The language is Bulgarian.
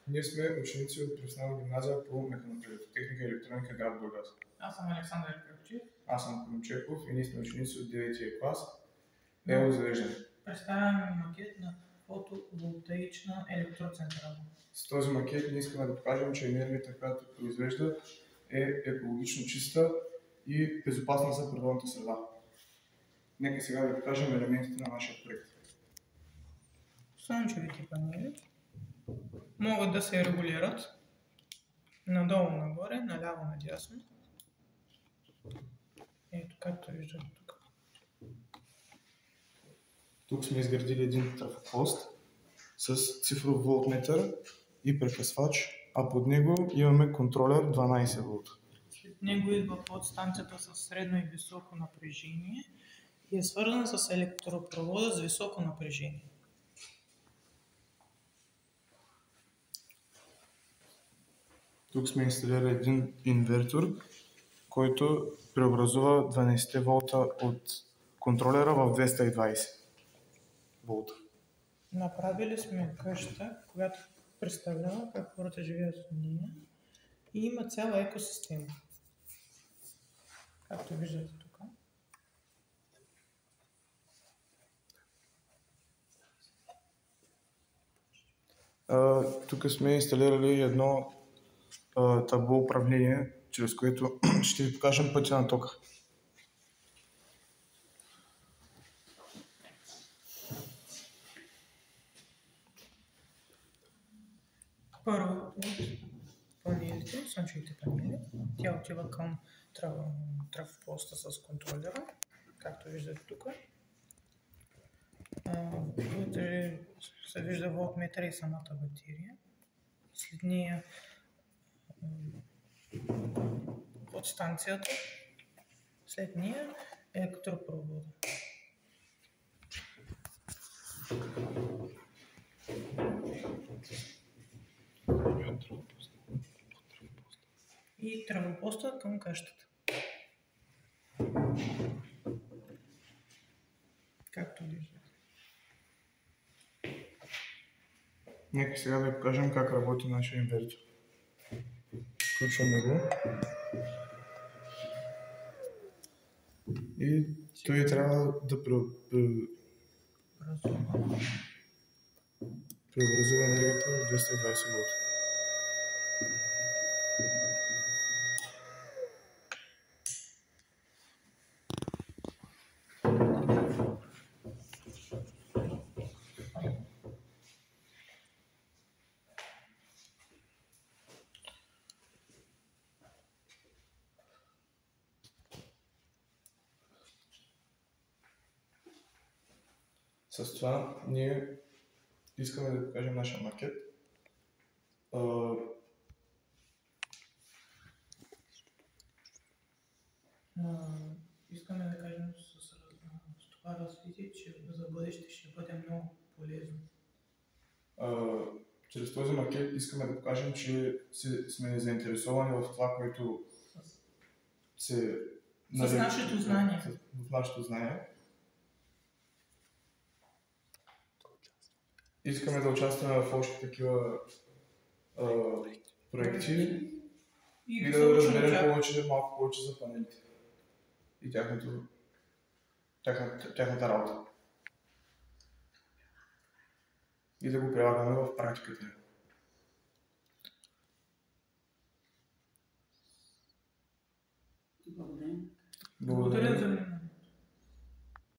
Ние сме ученици от професионална гимназия по механотехника и електроника град Бургас. Аз съм Александър Кръвчев. Аз съм Комчеков и ние сме ученици от 9-ти клас. Ево завеждане. Представяме макет на фотоволтаична електроцентрала. С този макет ние искаме да покажем, че енергията, която произвежда, е екологично чиста и безопасна за природната среда. Нека сега да покажем елементите на нашия проект. Слънчевите панели могат да се регулират надолу, нагоре, наляво, надясно. Ето, както виждате тук. Тук сме изградили един трафопост с цифров волтметър и прекъсвач, а под него имаме контролер 12 волта. След него идва подстанцията с средно и високо напрежение и е свързана с електропровода с високо напрежение. Тук сме инсталирали един инвертор, който преобразува 12 волта от контролера в 220 волта. Направили сме къща, която представлява как хората живеят в нея и има цяла екосистема. Както виждате тук. Тук сме инсталирали едно табло управление, чрез което ще ви покажем пътя на тока. Първо от панелите, слънчевите панели, тя отива към трафопоста с контролера, както виждате тук. Вътре се вижда волтметъра и самата батерия. След нея подстанцията, след нея електропровода. И трафопоста към къщата. Както виждате. Нека сега да ви покажем как работи нашия инвертор. Включваме го. И той трябва да преобразува енергията в 220 волта. С това ние искаме да покажем нашия макет. Искаме да кажем с това развитие, че за бъдеще ще бъде много полезно. Чрез този макет искаме да покажем, че сме заинтересовани в това, което се... С нашето знание. В нашето знание. Искаме да участваме в още такива проекти и да разберем малко повече за панелите и тяхната работа. И да го прилагаме в практиката. Благодаря.